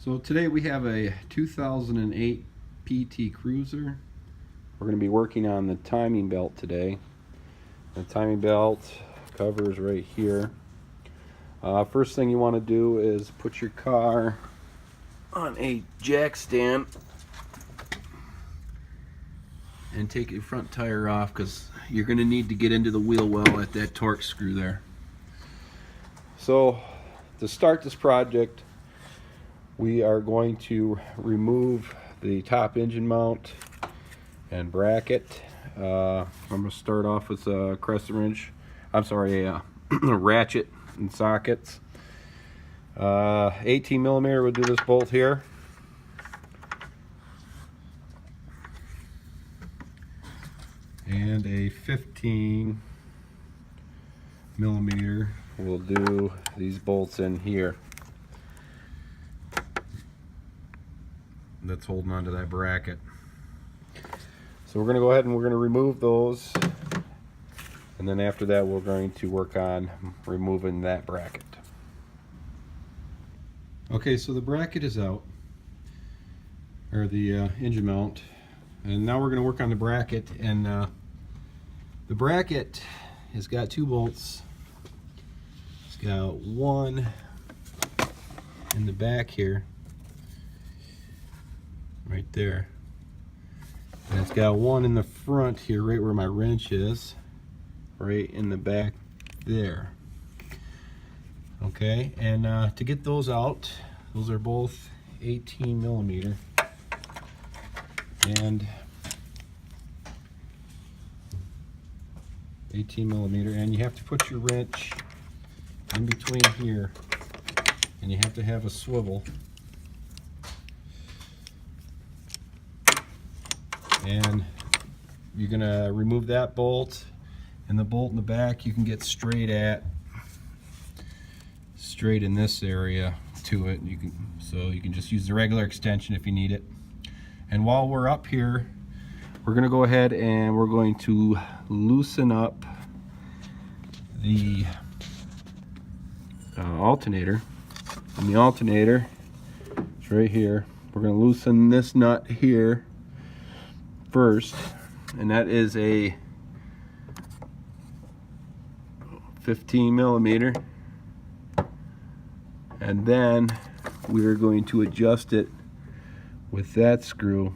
So today we have a 2008 PT Cruiser. We're going to be working on the timing belt today. The timing belt cover is right here. First thing you want to do is put your car on a jack stand and take your front tire off, because you're going to need to get into the wheel well at that torque screw there. So to start this project, we are going to remove the top engine mount and bracket. I'm going to start off with a crescent wrench. I'm sorry, a ratchet and sockets. 18 millimeter will do this bolt here. And a 15 millimeter will do these bolts in here. That's holding onto that bracket. So we're going to go ahead and we're going to remove those, and then after that we're going to work on removing that bracket. Okay, so the bracket is out, or the engine mount, and now we're going to work on the bracket. And the bracket has got two bolts. It's got one in the back here, right there, and it's got one in the front here, right where my wrench is, right in the back there. Okay, and to get those out, those are both 18 millimeter, and 18 millimeter, and you have to put your wrench in between here, and you have to have a swivel. And you're gonna remove that bolt, and the bolt in the back you can get straight in this area to it. So you can just use the regular extension if you need it. And while we're up here, we're gonna go ahead and we're going to loosen up the alternator. And the alternator is right here. We're gonna loosen this nut here first, and that is a 15 millimeter, and then we're going to adjust it with that screw,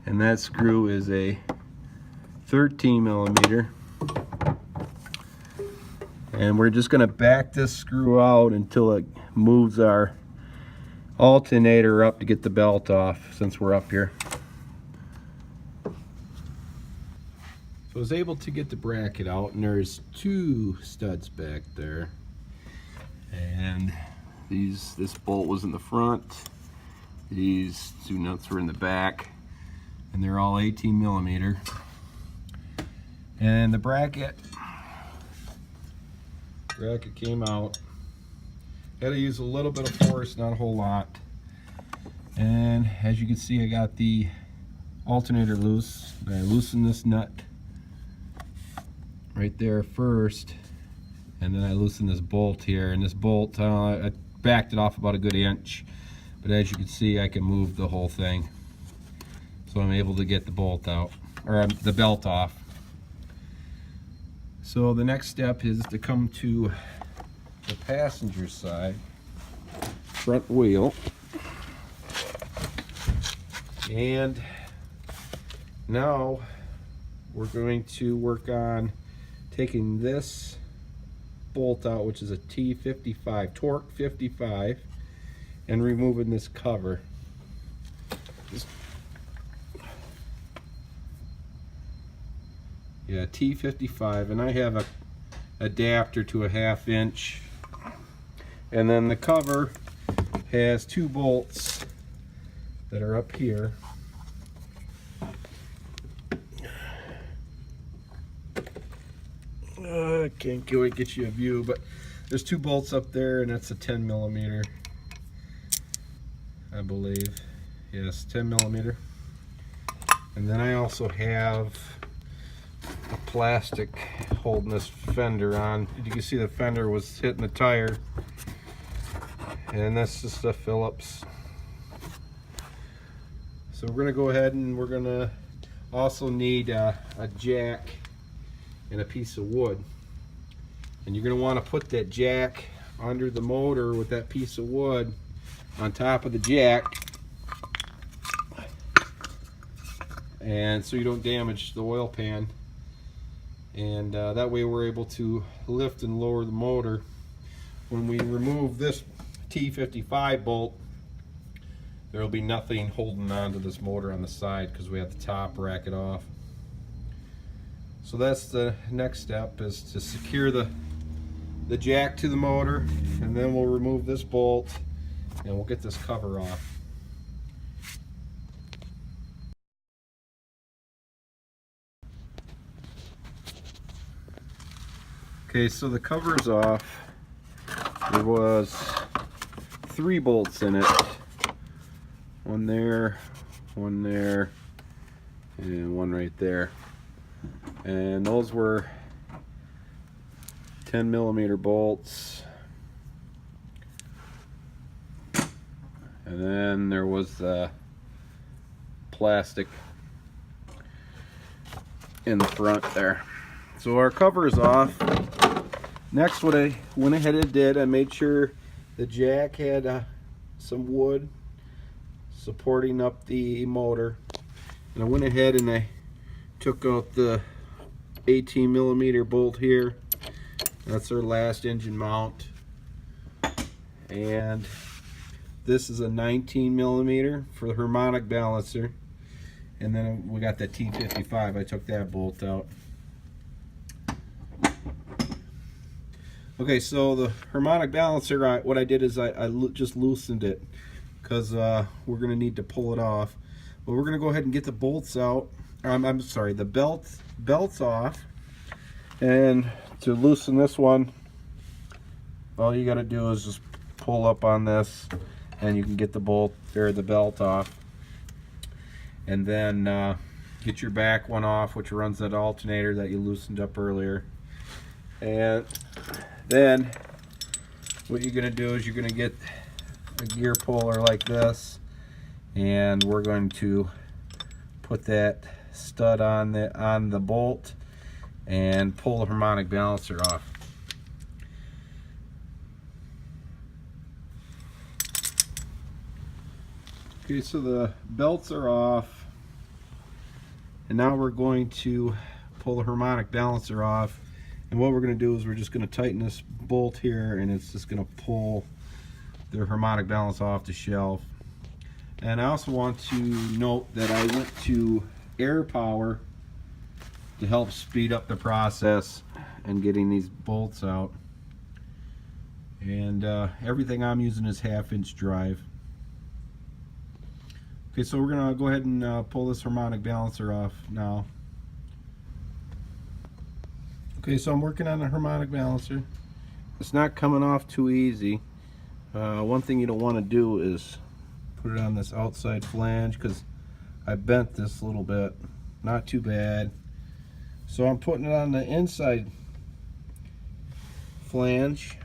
and that screw is a 13 millimeter, and we're just going to back this screw out until it moves our alternator up to get the belt off, since we're up here. So I was able to get the bracket out, and there's two studs back there, and this bolt was in the front, these two nuts were in the back, and they're all 18 millimeter. And the bracket came out. Had to use a little bit of force, not a whole lot. And as you can see, I got the alternator loose. I loosened this nut right there first, and then I loosened this bolt here, and this bolt, I backed it off about a good inch, but as you can see, I can move the whole thing, so I'm able to get the bolt out, or the belt off. So the next step is to come to the passenger side front wheel, and now we're going to work on taking this bolt out, which is a T55, torque 55, and removing this cover. Yeah, T55, and I have a adapter to a 1/2 inch, and then the cover has two bolts that are up here. I can't quite get you a view, but there's two bolts up there, and that's a 10 millimeter, I believe. Yes, 10 millimeter. And then I also have a plastic holding this fender on. You can see the fender was hitting the tire, and that's just a Phillips. So we're gonna go ahead and we're gonna also need a jack and a piece of wood. And you're gonna wanna put that jack under the motor with that piece of wood on top of the jack, and so you don't damage the oil pan. And that way we're able to lift and lower the motor. When we remove this T55 bolt, there will be nothing holding on to this motor on the side because we have the top bracket off. So that's the next step, is to secure the jack to the motor, and then we'll remove this bolt and we'll get this cover off. Okay, so the cover's off. There was 3 bolts in it. One there, and one right there. And those were 10mm bolts. And then there was the plastic in the front there. So our cover is off. Next, what I went ahead and did, I made sure the jack had some wood supporting up the motor. And I went ahead and I took out the 18mm bolt here. That's our last engine mount. And this is a 19mm for the harmonic balancer. And then we got the T55. I took that bolt out. Okay, so the harmonic balancer, what I did is I just loosened it because we're going to need to pull it off. But we're going to go ahead and get the bolts out. I'm sorry, the belts off. And to loosen this one, all you got to do is just pull up on this, and you can get the bolt or the belt off. And then get your back one off, which runs that alternator that you loosened up earlier. And then what you're going to do is you're going to get a gear puller like this, and we're going to put that stud on the bolt and pull the harmonic balancer off. Okay, so the belts are off, and now we're going to pull the harmonic balancer off. And what we're going to do is we're just going to tighten this bolt here, and it's just going to pull the harmonic balance off the shelf. And I also want to note that I went to air power to help speed up the process and getting these bolts out. And everything I'm using is 1/2-inch drive. Okay, so we're going to go ahead and pull this harmonic balancer off now. Okay, so I'm working on the harmonic balancer. It's not coming off too easy. One thing you don't want to do is put it on this outside flange, because I bent this a little bit. Not too bad. So I'm putting it on the inside flange,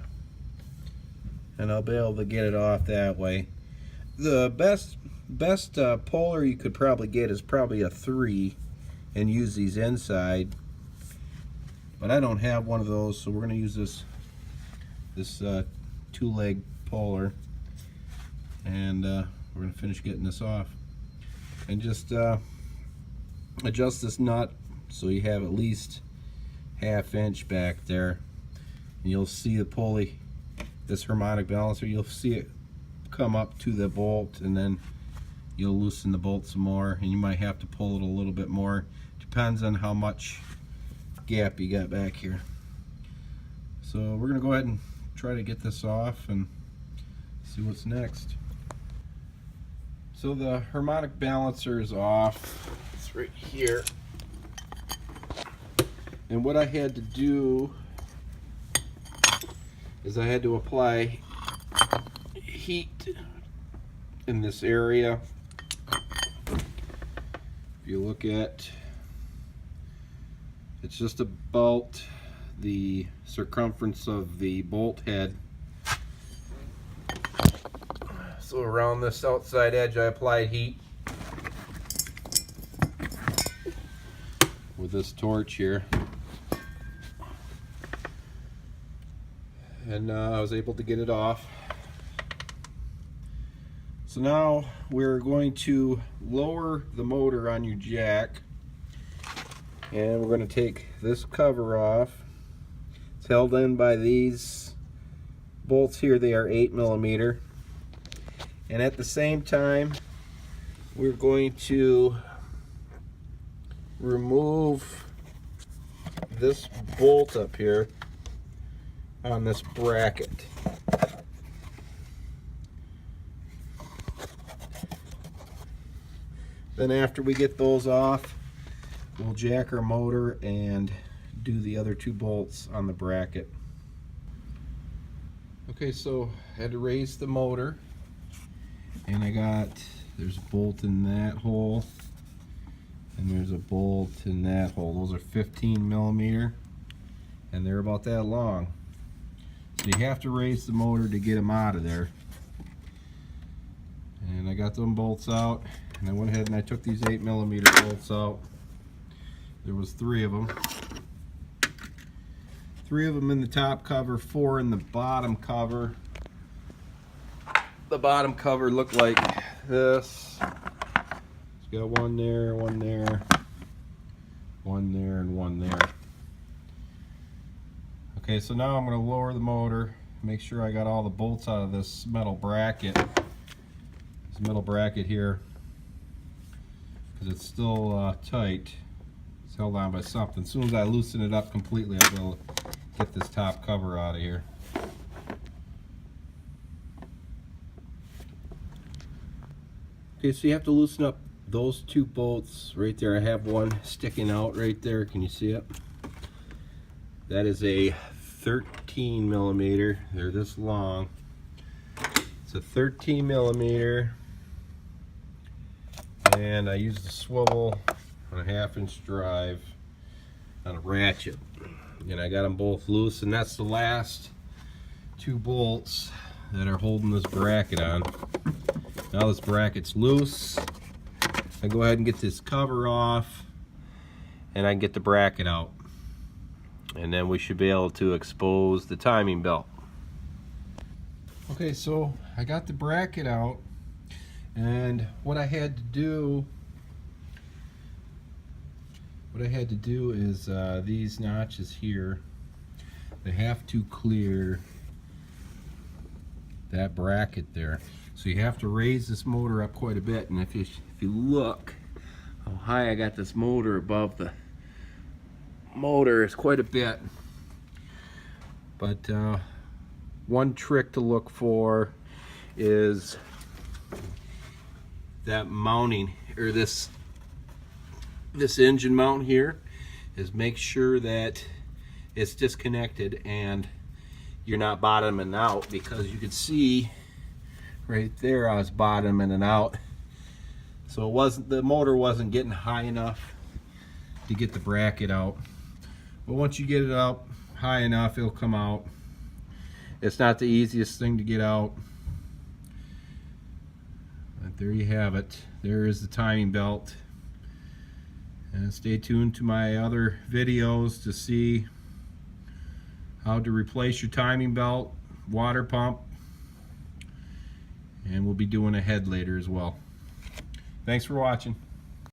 and I'll be able to get it off that way. The best puller you could probably get is probably a 3 and use these inside. But I don't have one of those, so we're going to use this 2-leg puller, and we're going to finish getting this off. And just adjust this nut so you have at least 1/2-inch back there, and you'll see the pulley, this harmonic balancer, you'll see it come up to the bolt, and then you'll loosen the bolt some more, and you might have to pull it a little bit more. Depends on how much gap you got back here. So we're going to go ahead and try to get this off and see what's next. So the harmonic balancer is off. It's right here. And what I had to do is I had to apply heat in this area. If you look at, it's just about the circumference of the bolt head. So around this outside edge I applied heat with this torch here, and I was able to get it off. So now we're going to lower the motor on your jack, and we're going to take this cover off. It's held in by these bolts here. They are 8mm, and at the same time we're going to remove this bolt up here on this bracket. Then after we get those off, we'll jack our motor and do the other 2 bolts on the bracket. Okay, so I had to raise the motor, and there's a bolt in that hole, and there's a bolt in that hole. Those are 15mm, and they're about that long. So you have to raise the motor to get them out of there. And I got them bolts out, and I went ahead and I took these 8mm bolts out. There was 3 of them. 3 of them in the top cover, 4 in the bottom cover. The bottom cover looked like this. It's got 1 there, 1 there, 1 there, and 1 there. Okay, so now I'm going to lower the motor, make sure I got all the bolts out of this metal bracket. This metal bracket here, because it's still tight. It's held on by something. As soon as I loosen it up completely, I'll be able to get this top cover out of here. Okay, so you have to loosen up those 2 bolts right there. I have one sticking out right there. Can you see it? That is a 13mm. They're this long. It's a 13mm, and I used the swivel on a 1/2-inch drive on a ratchet, and I got them both loose, and that's the last 2 bolts that are holding this bracket on. Now this bracket's loose. I go ahead and get this cover off, and I can get the bracket out, and then we should be able to expose the timing belt. Okay, so I got the bracket out, and what I had to do is these notches here, they have to clear that bracket there. So you have to raise this motor up quite a bit, and if you look how high I got this motor above the motor, is quite a bit. But one trick to look for is that mounting, or this engine mount here, is make sure that it's disconnected and you're not bottoming out, because you could see right there I was bottoming it out. So the motor wasn't getting high enough to get the bracket out. But once you get it up high enough, it'll come out. It's not the easiest thing to get out. But there you have it. There is the timing belt. And stay tuned to my other videos to see how to replace your timing belt, water pump, and we'll be doing a head later as well. Thanks for watching.